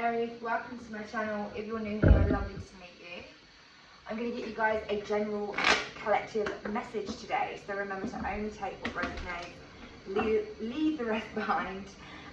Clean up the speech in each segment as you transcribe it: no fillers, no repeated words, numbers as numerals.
Aries, welcome to my channel. If you're new here, lovely to meet you. I'm going to get you guys a general collective message today, so remember to only take what resonates, leave the rest behind,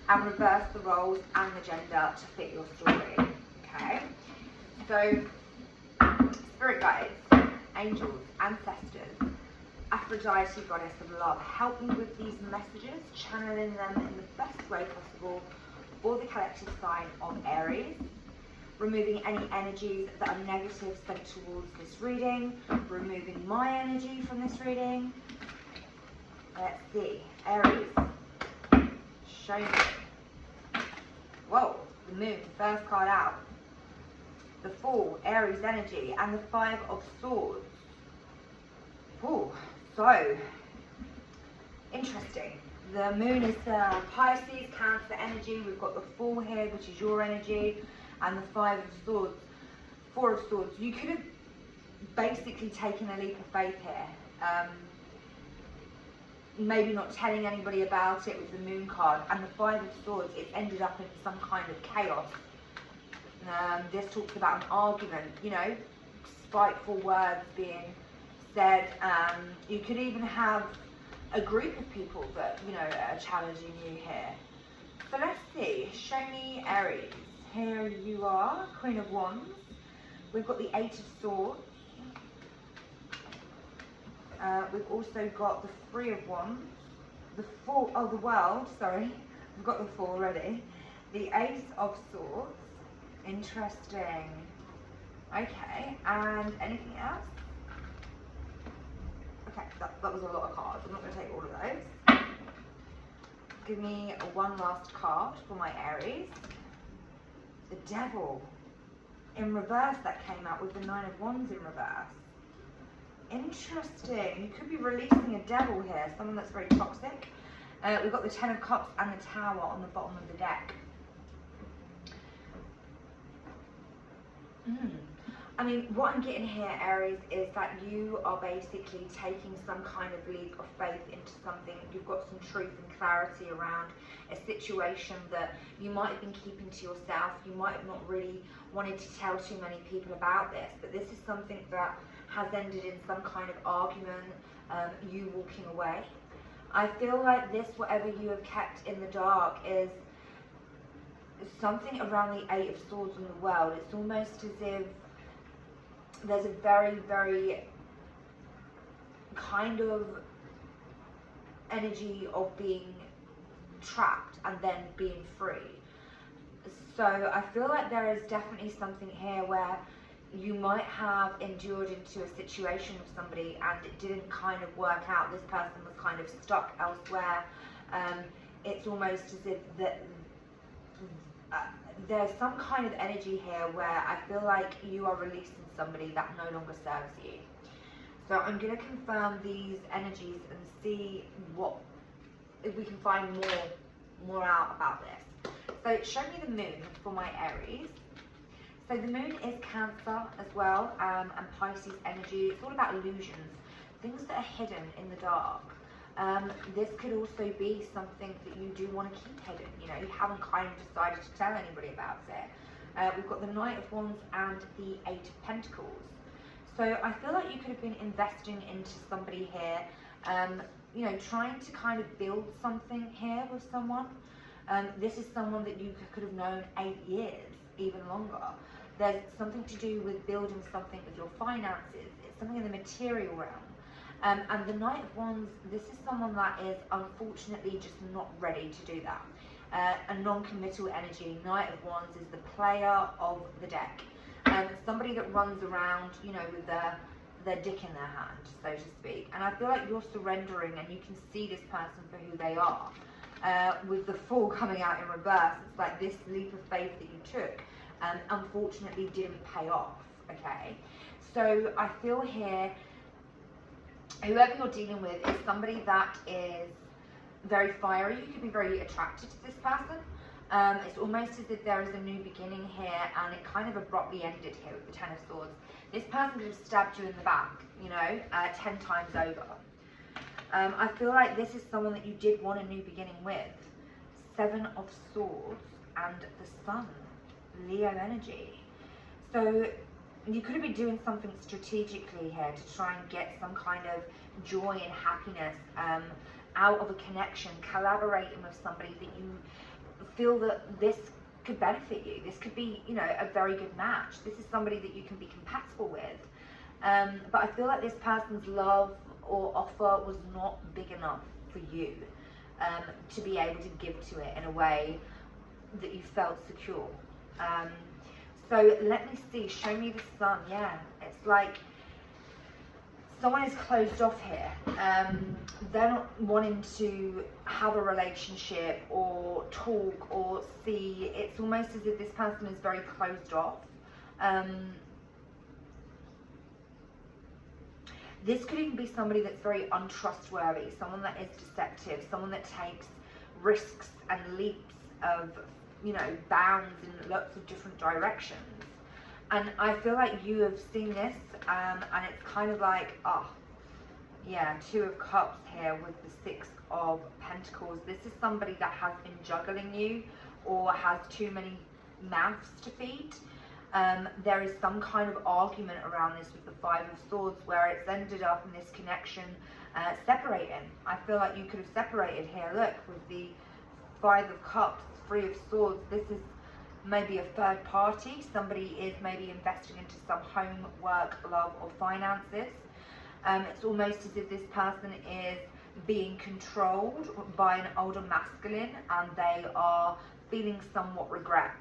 and reverse the roles and the gender to fit your story. Okay? So, spirit guides, angels, ancestors, Aphrodite, goddess of love, help me with these messages, channeling them in the best way possible for the collective sign of Aries, removing any energies that are negative sent towards this reading, removing my energy from this reading. Let's see, Aries, show me. Whoa, the moon, first card out. The Fool, Aries energy, and the Five of Swords. Oh, so interesting. The moon is Pisces, Cancer energy. We've got the Fool here, which is your energy, and the Five of Swords, Four of Swords. You could have basically taken a leap of faith here. Maybe not telling anybody about it with the moon card, and the Five of Swords, it's ended up in some kind of chaos. This talks about an argument, you know, spiteful words being said. You could even have a group of people that, you know, are challenging you here. So let's see, show me Aries. Here you are, Queen of Wands. We've got the Eight of Swords. We've also got the Three of Wands. The Four, oh, the World, sorry. We've got the Four already. The Ace of Swords. Interesting. Okay, and anything else? Okay, that was a lot of cards. I'm not going to take all of those. Give me one last card for my Aries. The Devil. In reverse, that came out with the Nine of Wands in reverse. Interesting. You could be releasing a devil here, someone that's very toxic. We've got the Ten of Cups and the Tower on the bottom of the deck. I mean, what I'm getting here, Aries, is that you are basically taking some kind of leap of faith into something. You've got some truth and clarity around a situation that you might have been keeping to yourself. You might have not really wanted to tell too many people about this, but this is something that has ended in some kind of argument, you walking away. I feel like this, whatever you have kept in the dark, is something around the Eight of Swords in the world. It's almost as if there's a very, very kind of energy of being trapped and then being free. So I feel like there is definitely something here where you might have endured into a situation with somebody and it didn't kind of work out. This person was kind of stuck elsewhere. It's almost as if that there's some kind of energy here where I feel like you are releasing somebody that no longer serves you. So I'm going to confirm these energies and see if we can find more out about this. So show me the moon for my Aries. So the moon is Cancer as well, and Pisces energy. It's all about illusions, things that are hidden in the dark. This could also be something that you do want to keep hidden. You know, you haven't kind of decided to tell anybody about it. We've got the Knight of Wands and the Eight of Pentacles. So I feel like you could have been investing into somebody here, you know, trying to kind of build something here with someone. This is someone that you could have known 8 years, even longer. There's something to do with building something with your finances. It's something in the material realm. And the Knight of Wands, this is someone that is unfortunately just not ready to do that. A non-committal energy. Knight of Wands is the player of the deck. Somebody that runs around, you know, with their dick in their hand, so to speak. And I feel like you're surrendering and you can see this person for who they are. With the Fool coming out in reverse, it's like this leap of faith that you took, unfortunately didn't pay off, okay? So I feel here, whoever you're dealing with is somebody that is very fiery. You could be very attracted to this person. It's almost as if there is a new beginning here, and it kind of abruptly ended here with the Ten of Swords. This person could have stabbed you in the back, you know, 10 times over. I feel like this is someone that you did want a new beginning with. Seven of Swords and the Sun. Leo energy. So you could have been doing something strategically here to try and get some kind of joy and happiness out of a connection, collaborating with somebody that you feel that this could benefit you. This could be, you know, a very good match. This is somebody that you can be compatible with. But I feel like this person's love or offer was not big enough for you to be able to give to it in a way that you felt secure. So let me see, show me the sun. Yeah, it's like someone is closed off here. They're not wanting to have a relationship or talk or see. It's almost as if this person is very closed off. This could even be somebody that's very untrustworthy, someone that is deceptive, someone that takes risks and leaps of, you know, bounds in lots of different directions. And I feel like you have seen this, and it's kind of like, oh, yeah, 2 of Cups here with the 6 of Pentacles. This is somebody that has been juggling you or has too many mouths to feed. There is some kind of argument around this with the 5 of Swords where it's ended up in this connection separating. I feel like you could have separated here. Look, with the 5 of Cups, 3 of Swords, this is maybe a third party. Somebody is maybe investing into some home, work, love, or finances. It's almost as if this person is being controlled by an older masculine and they are feeling somewhat regret,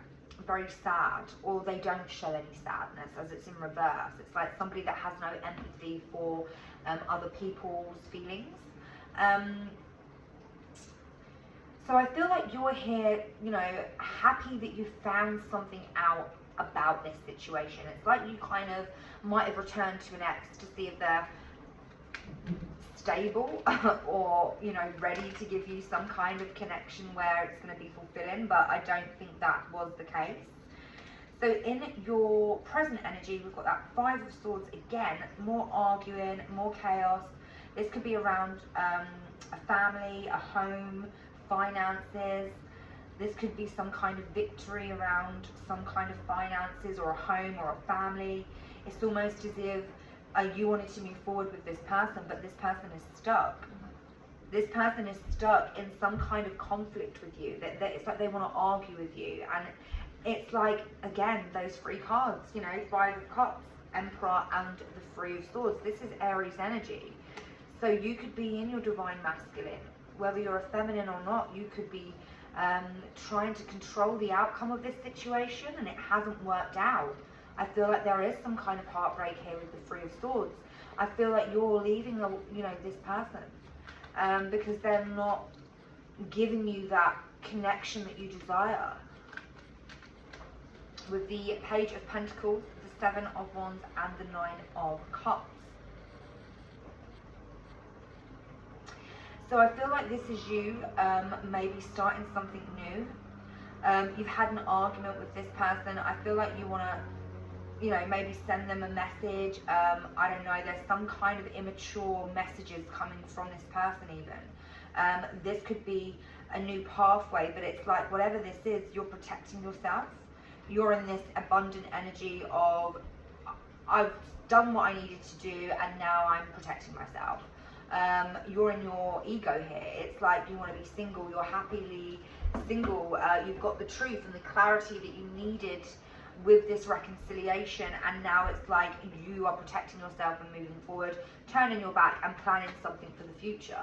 very sad, or they don't show any sadness as it's in reverse. It's like somebody that has no empathy for other people's feelings. So I feel like you're here, you know, happy that you found something out about this situation. It's like you kind of might have returned to an ex to see if they're stable or, you know, ready to give you some kind of connection where it's going to be fulfilling, but I don't think that was the case. So in your present energy, we've got that 5 of Swords again, more arguing, more chaos. This could be around a family, a home, finances. This could be some kind of victory around some kind of finances or a home or a family. It's almost as if you wanted to move forward with this person, but this person is stuck. This person is stuck in some kind of conflict with you. That it's like they want to argue with you. And it's like, again, those 3 cards, you know, 5 of Cups, Emperor, and the 3 of Swords. This is Aries energy. So you could be in your divine masculine. Whether you're a feminine or not, you could be trying to control the outcome of this situation, and it hasn't worked out. I feel like there is some kind of heartbreak here with the 3 of Swords. I feel like you're leaving, you know, this person because they're not giving you that connection that you desire. With the Page of Pentacles, the 7 of Wands, and the 9 of Cups. So I feel like this is you maybe starting something new. You've had an argument with this person. I feel like you want to, you know, maybe send them a message. I don't know, there's some kind of immature messages coming from this person even. This could be a new pathway, but it's like whatever this is, you're protecting yourself. You're in this abundant energy of, I've done what I needed to do and now I'm protecting myself. You're in your ego here. It's like you want to be single, you're happily single, you've got the truth and the clarity that you needed with this reconciliation, and now it's like you are protecting yourself and moving forward, turning your back and planning something for the future.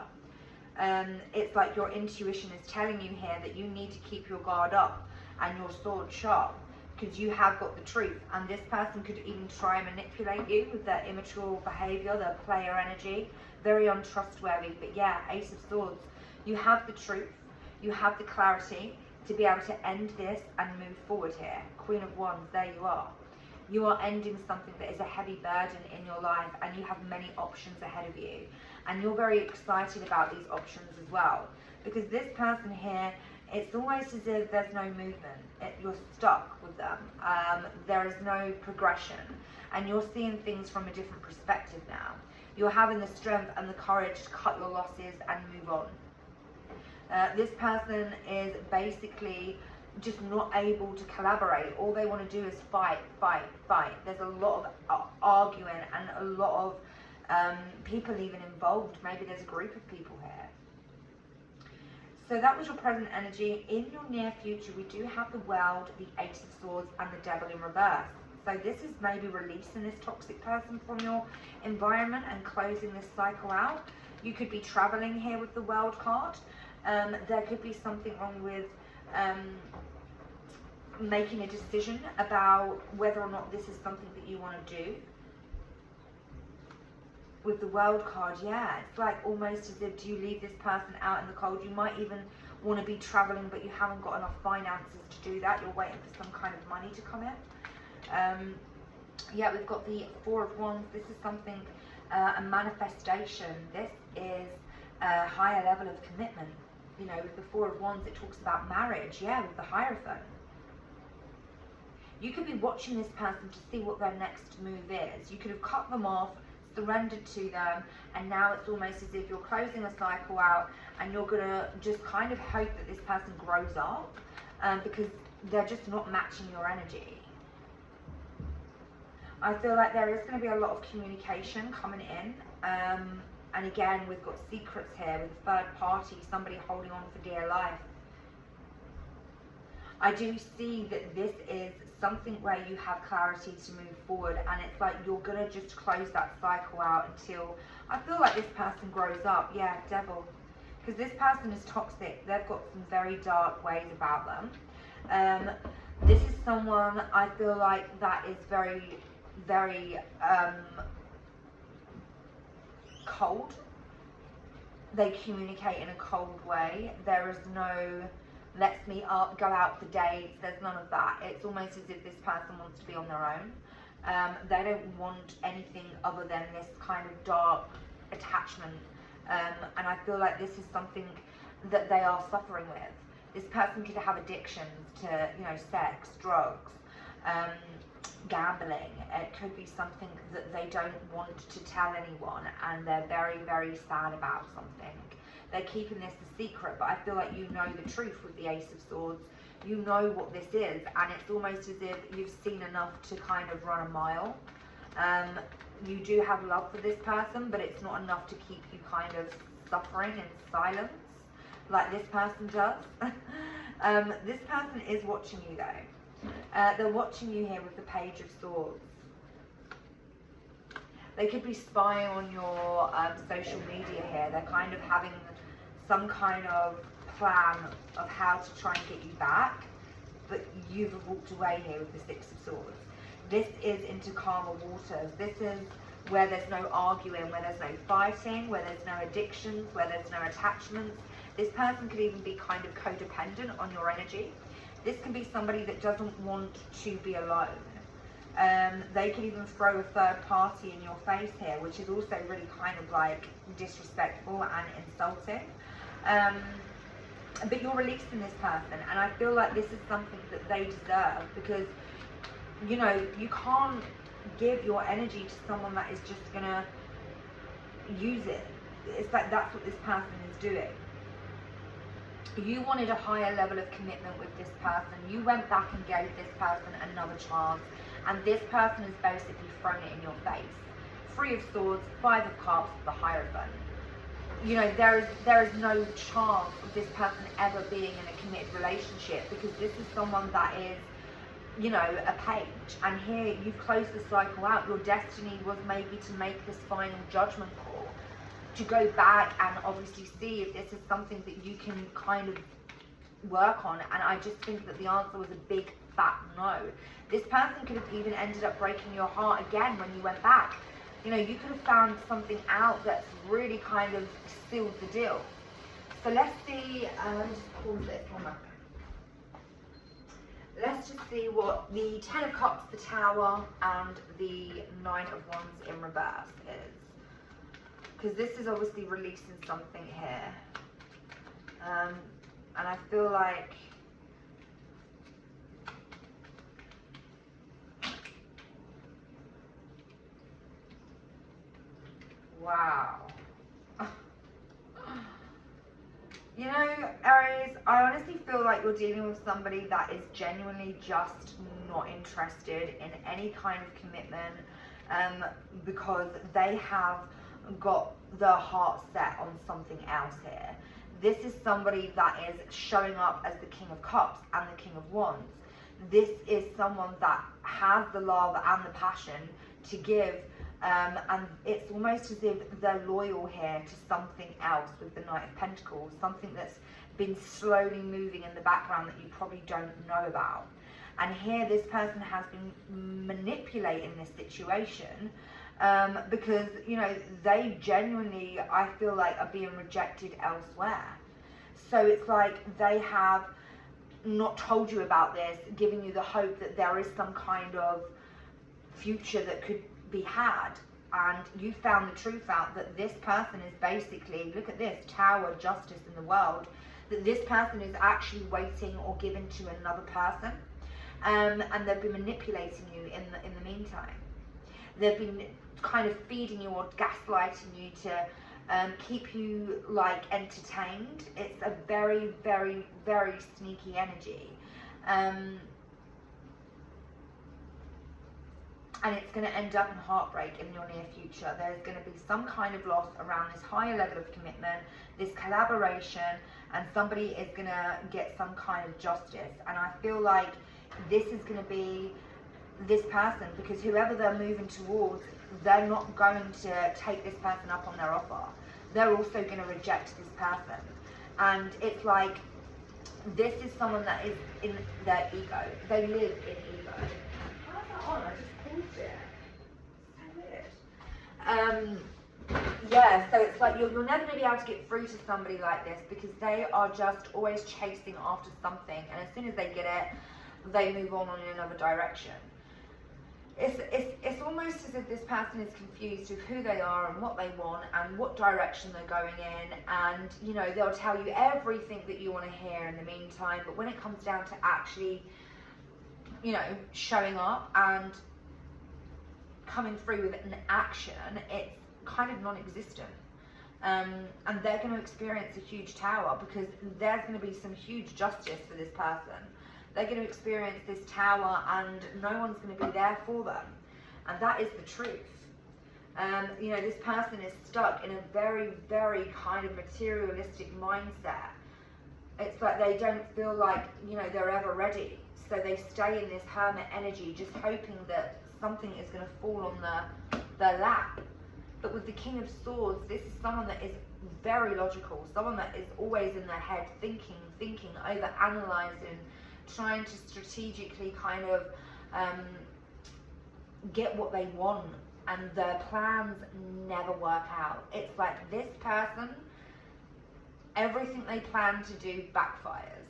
It's like your intuition is telling you here that you need to keep your guard up and your sword sharp, because you have got the truth, and this person could even try and manipulate you with their immature behavior, their player energy, very untrustworthy. But yeah, Ace of Swords, you have the truth, you have the clarity to be able to end this and move forward here. Queen of Wands, there you are. You are ending something that is a heavy burden in your life, and you have many options ahead of you, and you're very excited about these options as well, because this person here, it's almost as if there's no movement. You're stuck with them. There is no progression, and you're seeing things from a different perspective now. You're having the strength and the courage to cut your losses and move on. This person is basically just not able to collaborate. All they want to do is fight, fight, fight. There's a lot of arguing and a lot of people even involved. Maybe there's a group of people here. So that was your present energy. In your near future, we do have the World, the Ace of Swords, and the Devil in reverse. So this is maybe releasing this toxic person from your environment and closing this cycle out. You could be traveling here with the World card. There could be something wrong with making a decision about whether or not this is something that you want to do. With the World card, yeah, it's like almost as if, do you leave this person out in the cold? You might even want to be traveling, but you haven't got enough finances to do that. You're waiting for some kind of money to come in. Yeah, we've got the Four of Wands. This is something, a manifestation. This is a higher level of commitment. You know, with the Four of Wands, it talks about marriage. Yeah, with the Hierophant. You could be watching this person to see what their next move is. You could have cut them off, surrendered to them, and now it's almost as if you're closing a cycle out and you're gonna just kind of hope that this person grows up, because they're just not matching your energy. I feel like there is going to be a lot of communication coming in, and again, we've got secrets here with third party, somebody holding on for dear life. I do see that this is something where you have clarity to move forward, and it's like you're going to just close that cycle out until, I feel like this person grows up. Yeah, Devil. Because this person is toxic. They've got some very dark ways about them. This is someone, I feel like, that is very, very cold. They communicate in a cold way. There is no let's meet up, go out for dates. There's none of that. It's almost as if this person wants to be on their own. They don't want anything other than this kind of dark attachment. And I feel like this is something that they are suffering with. This person could have addictions to, you know, sex, drugs, gambling. It could be something that they don't want to tell anyone, and they're very, very sad about something. They're keeping this a secret, but I feel like you know the truth with the Ace of Swords. You know what this is, and it's almost as if you've seen enough to kind of run a mile. You do have love for this person, but it's not enough to keep you kind of suffering in silence like this person does. This person is watching you though. They're watching you here with the Page of Swords. They could be spying on your social media here. They're kind of having some kind of plan of how to try and get you back, but you've walked away here with the Six of Swords. This is into calmer waters. This is where there's no arguing, where there's no fighting, where there's no addictions, where there's no attachments. This person could even be kind of codependent on your energy. This can be somebody that doesn't want to be alone. They could even throw a third party in your face here, which is also really kind of like disrespectful and insulting. But you're releasing this person, and I feel like this is something that they deserve, because, you know, you can't give your energy to someone that is just gonna use it. It's like that's what this person is doing. You wanted a higher level of commitment with this person. You went back and gave this person another chance, and this person has basically thrown it in your face. Three of Swords, Five of Cups, the Hierophant. You know, there is no chance of this person ever being in a committed relationship, because this is someone that is, you know, a page. And here you've closed the cycle out. Your destiny was maybe to make this final judgment call, to go back and obviously see if this is something that you can kind of work on. And I just think that the answer was a big fat no. This person could have even ended up breaking your heart again when you went back. You know, you could have found something out that's really kind of sealed the deal. So let's see, let me just pause this one moment. Let's just see what the Ten of Cups, the Tower, and the Nine of Wands in reverse is. Because this is obviously releasing something here. And I feel like wow. You know, Aries, I honestly feel like you're dealing with somebody that is genuinely just not interested in any kind of commitment, because they have got their heart set on something else here. This is somebody that is showing up as the King of Cups and the King of Wands. This is someone that has the love and the passion to give, and it's almost as if they're loyal here to something else with the Knight of Pentacles, something that's been slowly moving in the background that you probably don't know about. And here this person has been manipulating this situation, because, you know, they genuinely, I feel like, are being rejected elsewhere. So it's like they have not told you about this, giving you the hope that there is some kind of future that could be had, and you found the truth out that this person is basically, look at this, Tower, justice in the world, that this person is actually waiting or given to another person, and they've been manipulating you in the meantime. They've been kind of feeding you or gaslighting you to keep you like entertained. It's a very, very, very sneaky energy. And it's going to end up in heartbreak in your near future. There's going to be some kind of loss around this higher level of commitment, this collaboration, and somebody is going to get some kind of justice. And I feel like this is going to be this person, because whoever they're moving towards, they're not going to take this person up on their offer. They're also going to reject this person. And it's like, this is someone that is in their ego. They live in ego. How's that on? I just paused it. So weird. Yeah, so it's like you're never going to be able to get through to somebody like this, because they are just always chasing after something, and as soon as they get it, they move on in another direction. It's almost as if this person is confused with who they are and what they want and what direction they're going in, and, you know, they'll tell you everything that you want to hear in the meantime, but when it comes down to actually, you know, showing up and coming through with an action, it's kind of non-existent. And they're going to experience a huge tower, because there's going to be some huge justice for this person. They're going to experience this tower and no one's going to be there for them. And that is the truth. You know, this person is stuck in a very, very kind of materialistic mindset. It's like they don't feel like, you know, they're ever ready. So they stay in this hermit energy, just hoping that something is going to fall on their lap. But with the King of Swords, this is someone that is very logical, someone that is always in their head, thinking, over-analysing, trying to strategically kind of get what they want, and their plans never work out. It's like this person, everything they plan to do backfires.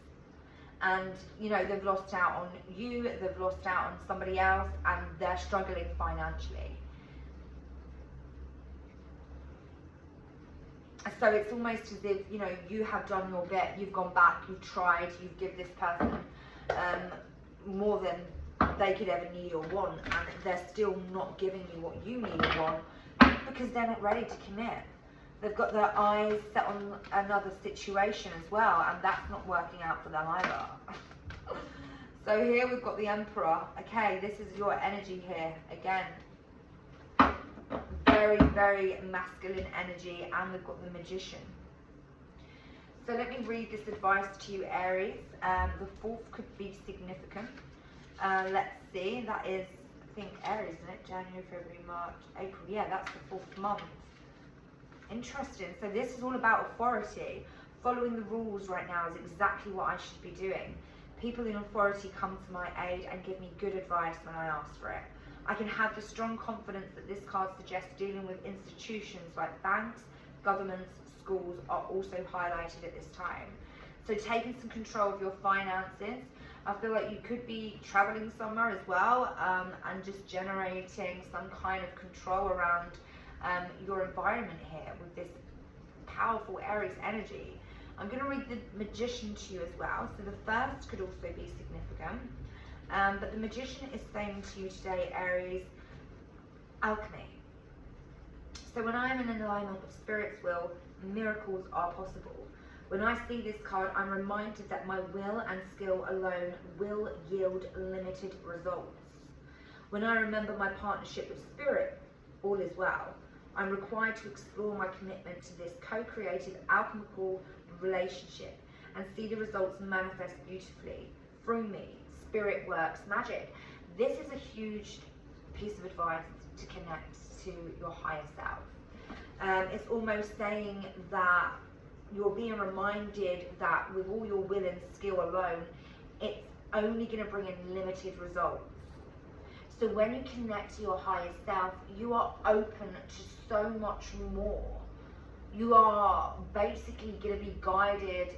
And, you know, they've lost out on you, they've lost out on somebody else, and they're struggling financially. So it's almost as if, you know, you have done your bit, you've gone back, you've tried, you've given this person more than they could ever need or want, and they're still not giving you what you need or want, because they're not ready to commit. They've got their eyes set on another situation as well, and that's not working out for them either. So here we've got the Emperor. Okay, this is your energy here again. Very, very masculine energy, and we've got the Magician. So let me read this advice to you, Aries. The 4th could be significant. Let's see, that is, I think, Aries, isn't it? January, February, March, April. Yeah, that's the 4th month. Interesting. So this is all about authority. Following the rules right now is exactly what I should be doing. People in authority come to my aid and give me good advice when I ask for it. I can have the strong confidence that this card suggests dealing with institutions like banks, governments, schools are also highlighted at this time. So taking some control of your finances. I feel like you could be traveling somewhere as well, and just generating some kind of control around your environment here with this powerful Aries energy. I'm going to read the Magician to you as well. So the 1st could also be significant. But the Magician is saying to you today, Aries, alchemy. So when I am in alignment with Spirit's will, miracles are possible. When I see this card, I'm reminded that my will and skill alone will yield limited results. When I remember my partnership with Spirit, all is well. I'm required to explore my commitment to this co-creative, alchemical relationship and see the results manifest beautifully through me. Spirit works magic. This is a huge piece of advice to connect to your higher self. It's almost saying that you're being reminded that with all your will and skill alone, it's only going to bring in limited results. So when you connect to your higher self, you are open to so much more. You are basically going to be guided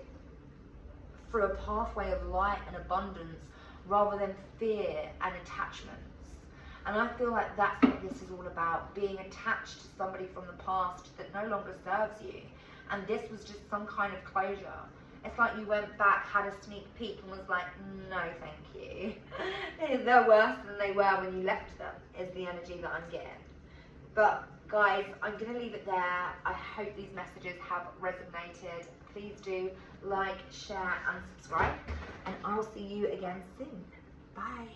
through a pathway of light and abundance rather than fear and attachments. And I feel like that's what this is all about, being attached to somebody from the past that no longer serves you. And this was just some kind of closure. It's like you went back, had a sneak peek and was like, no thank you. They're worse than they were when you left them, is the energy that I'm getting. But guys, I'm going to leave it there. I hope these messages have resonated. Please do like, share and subscribe. And I'll see you again soon. Bye.